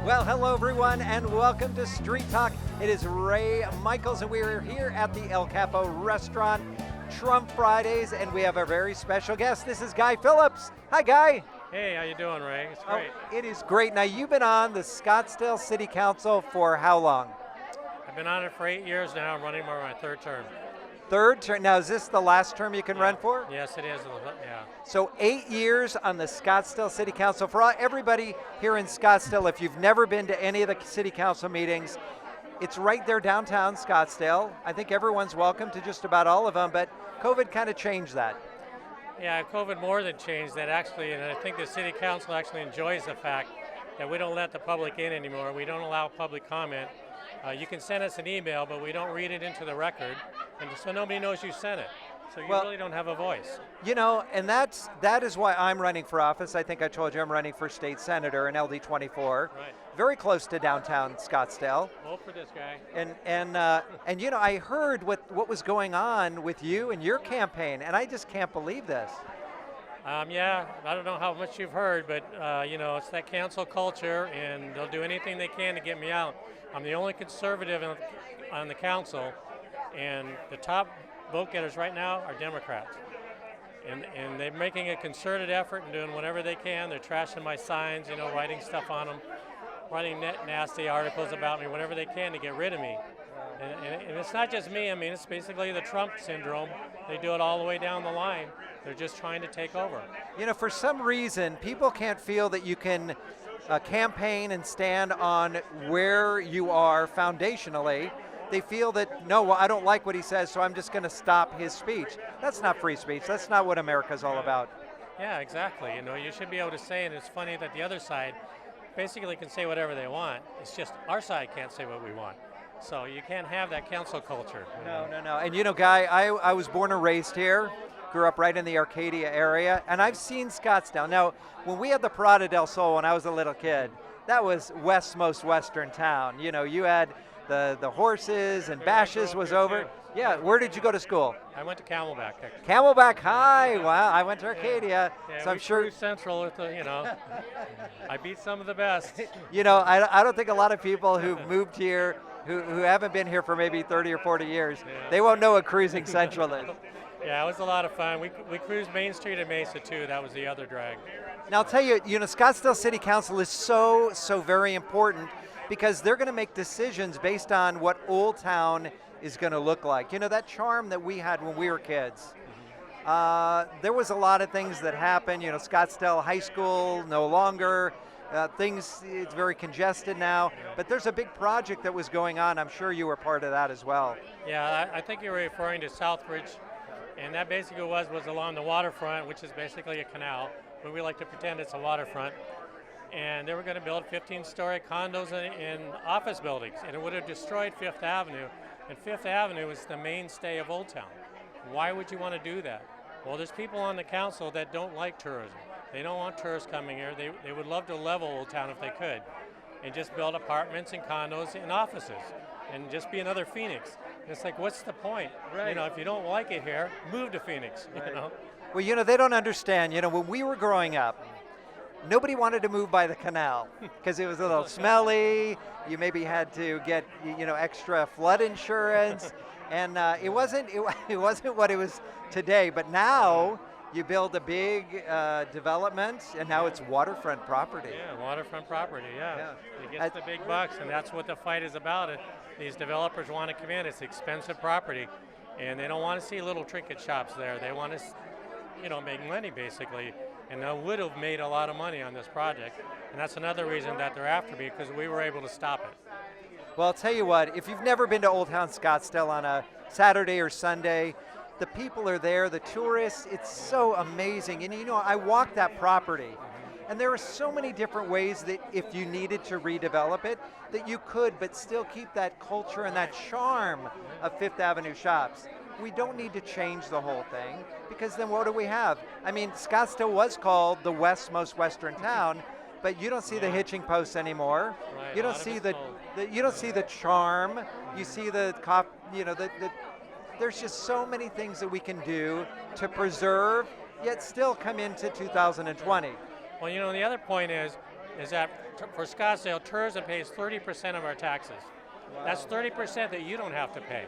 Well, hello everyone, and welcome to Street Talk. It is Ray Michaels, and we are here at the El Capo restaurant, Trump Fridays, and we have a very special guest. This is Guy Phillips. Hi, Guy. Hey, how you doing, Ray? It's great. It is great. Now, you've been on the Scottsdale City Council for how long? I've been on it for 8 years now. I'm running my third term. Third term. Now, is this the last term you can run for? Yes, it is. Yeah. So 8 years on the Scottsdale City Council. For everybody here in Scottsdale, if you've never been to any of the city council meetings, it's right there downtown Scottsdale. I think everyone's welcome to just about all of them, but COVID kind of changed that. Yeah, COVID more than changed that actually, and I think the city council actually enjoys the fact that we don't let the public in anymore. We don't allow public comment. You can send us an email, but we don't read it into the record, and so nobody knows you sent it. So you really don't have a voice. You know, and that is why I'm running for office. I think I told you I'm running for state senator in LD24. Right. Very close to downtown Scottsdale. Vote for this guy. And you know, I heard what was going on with you and your campaign, and I just can't believe this. Yeah, I don't know how much you've heard, but you know, it's that cancel culture, and they'll do anything they can to get me out. I'm the only conservative on the council, and the top vote getters right now are Democrats. And they're making a concerted effort and doing whatever they can. They're trashing my signs, you know, writing stuff on them, writing nasty articles about me, whatever they can to get rid of me. And it's not just me. I mean, it's basically the Trump syndrome. They do it all the way down the line. They're just trying to take over. You know, for some reason, people can't feel that you can campaign and stand on where you are foundationally. They feel that, no, well, I don't like what he says, so I'm just going to stop his speech. That's not free speech. That's not what America's all about. Yeah, exactly. You know, you should be able to say, and it's funny that the other side basically can say whatever they want. It's just our side can't say what we want. So you can't have that council culture. No. And you know, Guy, I was born and raised here, grew up right in the Arcadia area, and I've seen Scottsdale. Now, when we had the Parada del Sol when I was a little kid, that was West's most western town. You know, you had the horses and Bashes was over. Yeah, where did you go to school? I went to Camelback. Camelback High. Wow, I went to Arcadia. Yeah, so I'm sure Central with the, you know, I beat some of the best. You know, I don't think a lot of people who've moved here who haven't been here for maybe 30 or 40 years, they won't know what cruising Central is. Yeah, it was a lot of fun. We cruised Main Street and Mesa too. That was the other drag. Now I'll tell you, you know, Scottsdale City Council is so very important because they're going to make decisions based on what Old Town is going to look like. You know, that charm that we had when we were kids. There was a lot of things that happened. You know, Scottsdale High School no longer. It's very congested now, but there's a big project that was going on. I'm sure you were part of that as well. Yeah, I think you were referring to Southbridge, and that basically was along the waterfront, which is basically a canal, but we like to pretend it's a waterfront. And they were going to build 15-story condos and office buildings, and it would have destroyed Fifth Avenue, and Fifth Avenue is the mainstay of Old Town. Why would you want to do that? Well, there's people on the council that don't like tourism. They don't want tourists coming here. They would love to level Old Town if they could and just build apartments and condos and offices and just be another Phoenix. And it's like, what's the point? Right. You know, if you don't like it here, move to Phoenix, you know? Well, you know, they don't understand. You know, when we were growing up, nobody wanted to move by the canal because it was a little smelly. You maybe had to get, you know, extra flood insurance. And it wasn't what it was today. But now you build a big development, and now it's waterfront property. Yeah, waterfront property, yeah. It gets the big bucks, and that's what the fight is about. These developers want to come in. It's expensive property, and they don't want to see little trinket shops there. They want to, you know, make money, basically. And they would have made a lot of money on this project. And that's another reason that they're after me, because we were able to stop it. Well, I'll tell you what, if you've never been to Old Town Scottsdale on a Saturday or Sunday, the people are there, the tourists, it's so amazing. And you know, I walked that property, and there are so many different ways that if you needed to redevelop it, that you could, but still keep that culture and that charm of Fifth Avenue shops. We don't need to change the whole thing, because then what do we have? I mean, Scottsdale was called the West's most western town, but you don't see the hitching posts anymore. Right, you don't see you don't see the charm. You see the there's just so many things that we can do to preserve, yet still come into 2020. Well, you know, the other point is, is that for Scottsdale, tourism pays 30% of our taxes. Wow. That's 30% that you don't have to pay.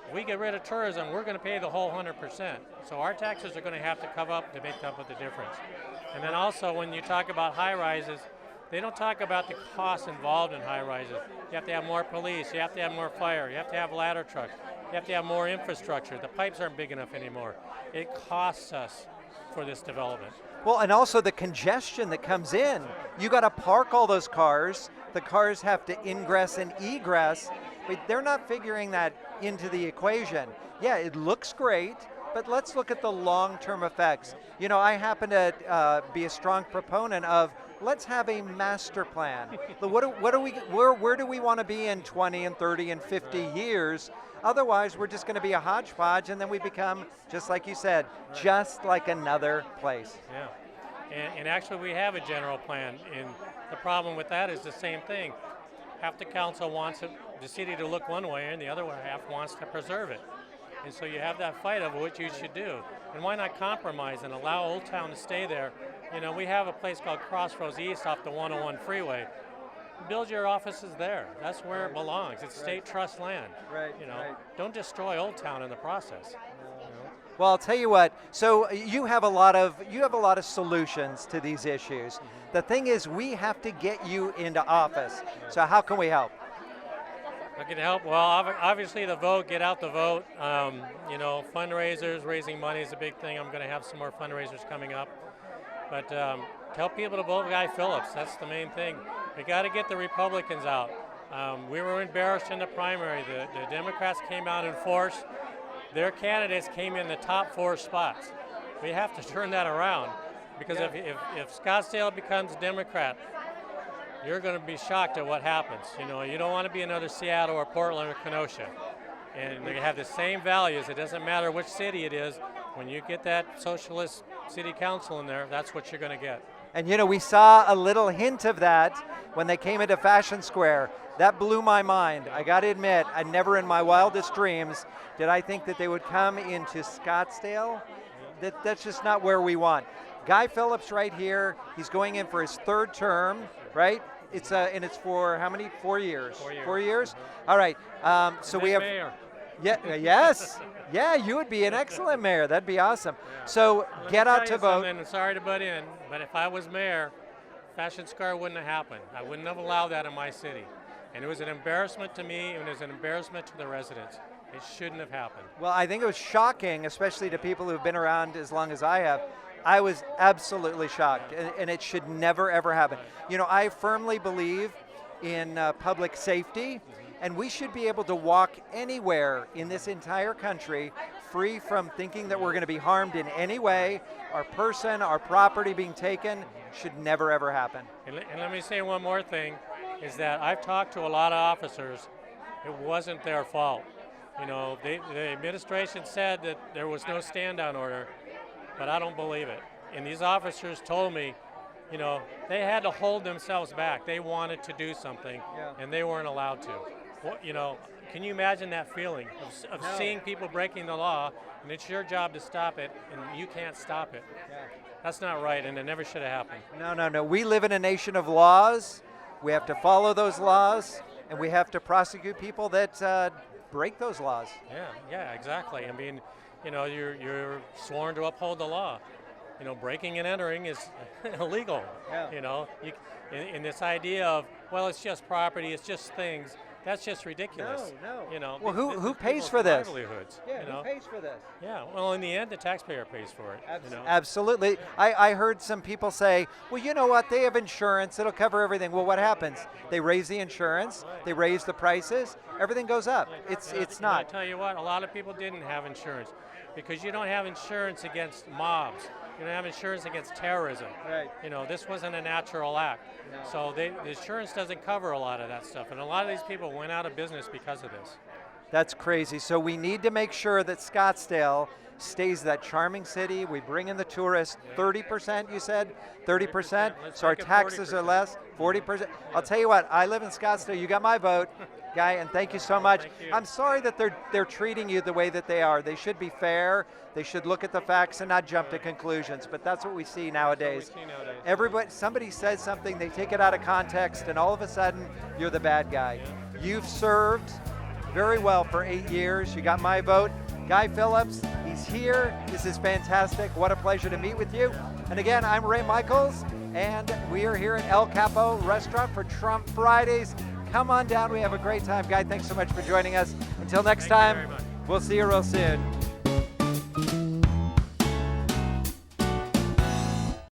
If we get rid of tourism, we're going to pay the whole 100%. So our taxes are going to have to come up to make up with the difference. And then also when you talk about high rises, they don't talk about the costs involved in high rises. You have to have more police, you have to have more fire, you have to have ladder trucks, you have to have more infrastructure. The pipes aren't big enough anymore. It costs us for this development. Well, and also the congestion that comes in. You got to park all those cars. The cars have to ingress and egress. But they're not figuring that into the equation. Yeah, it looks great, but let's look at the long-term effects. You know, I happen to be a strong proponent of let's have a master plan. Where do we want to be in 20 and 30 and 50 years? Otherwise, we're just going to be a hodgepodge, and then we become, just like you said, just like another place. Yeah, and actually we have a general plan, and the problem with that is the same thing. Half the council wants the city to look one way, and the other half wants to preserve it. And so you have that fight of what you should do. And why not compromise and allow Old Town to stay there? You know, we have a place called Crossroads East off the 101 freeway. Build your offices there. That's where it belongs. It's state trust land. Right. You know, don't destroy Old Town in the process. You know? Well, I'll tell you what. So you have a lot of solutions to these issues. The thing is, we have to get you into office. So how can we help? I can help. Well, obviously the vote, get out the vote. You know, fundraisers, raising money is a big thing. I'm going to have some more fundraisers coming up. But tell people to vote Guy Phillips. That's the main thing. We got to get the Republicans out. We were embarrassed in the primary. The Democrats came out in force. Their candidates came in the top 4 spots. We have to turn that around, because if Scottsdale becomes Democrat, you're going to be shocked at what happens. You know, you don't want to be another Seattle or Portland or Kenosha. And they have the same values. It doesn't matter which city it is. When you get that socialist city council in there, that's what you're going to get. And you know, we saw a little hint of that when they came into Fashion Square. That blew my mind. I got to admit, I never in my wildest dreams did I think that they would come into Scottsdale. That's just not where we want. Guy Phillips right here, he's going in for his 3rd term, right? And it's for how many? 4 years. 4 years. 4 years? All right. So we have. Mayor. Yeah. Yes. Yeah, you would be an excellent mayor. That'd be awesome. Yeah. So Let get me out tell to you vote. something, sorry to butt in, but if I was mayor, Fashion Square wouldn't have happened. I wouldn't have allowed that in my city. And it was an embarrassment to me, and it was an embarrassment to the residents. It shouldn't have happened. Well, I think it was shocking, especially to people who've been around as long as I have. I was absolutely shocked, and it should never, ever happen. You know, I firmly believe in public safety, and we should be able to walk anywhere in this entire country free from thinking that we're going to be harmed in any way. Our person, our property being taken should never, ever happen. And let me say one more thing, is that I've talked to a lot of officers. It wasn't their fault. You know, the administration said that there was no stand-down order, but I don't believe it. And these officers told me, you know, they had to hold themselves back. They wanted to do something, and they weren't allowed to. Well, you know, can you imagine that feeling of No. seeing people breaking the law, and it's your job to stop it, and you can't stop it? That's not right, and it never should have happened. No. We live in a nation of laws. We have to follow those laws, and we have to prosecute people that break those laws. Yeah, exactly. I mean, you know, you're sworn to uphold the law. You know, breaking and entering is illegal. Yeah. You know, in this idea of, well, it's just property, it's just things. That's just ridiculous. No. You know. Well, who this is pays people's for this? livelihoods. Yeah, You know. who pays for this? Yeah. Well, in the end, the taxpayer pays for it. You know. Absolutely. I heard some people say, well, you know what, they have insurance, it'll cover everything. Well, what happens? They raise the insurance, they raise the prices, everything goes up. It's I not. tell you what, a lot of people didn't have insurance because you don't have insurance against mobs. You don't have insurance against terrorism. Right. You know, this wasn't a natural act. No. So the insurance doesn't cover a lot of that stuff. And a lot of these people went out of business because of this. That's crazy. So we need to make sure that Scottsdale stays that charming city. We bring in the tourists. 30%, you said? 30%? Let's So our make it taxes are 40%. less? 40%? I'll tell you what, I live in Scottsdale. You got my vote, Guy, and thank you so much. Thank you. I'm sorry that they're treating you the way that they are. They should be fair. They should look at the facts and not jump to conclusions. But that's what we see nowadays. That's what we see nowadays. Everybody, somebody says something, they take it out of context, and all of a sudden, you're the bad guy. You've served very well for 8 years. You got my vote. Guy Phillips, he's here. This is fantastic. What a pleasure to meet with you. And again, I'm Ray Michaels, and we are here at El Capo Restaurant for Trump Fridays. Come on down. We have a great time. Guy, thanks so much for joining us. Until next Thank you time, very much. we'll see you real soon.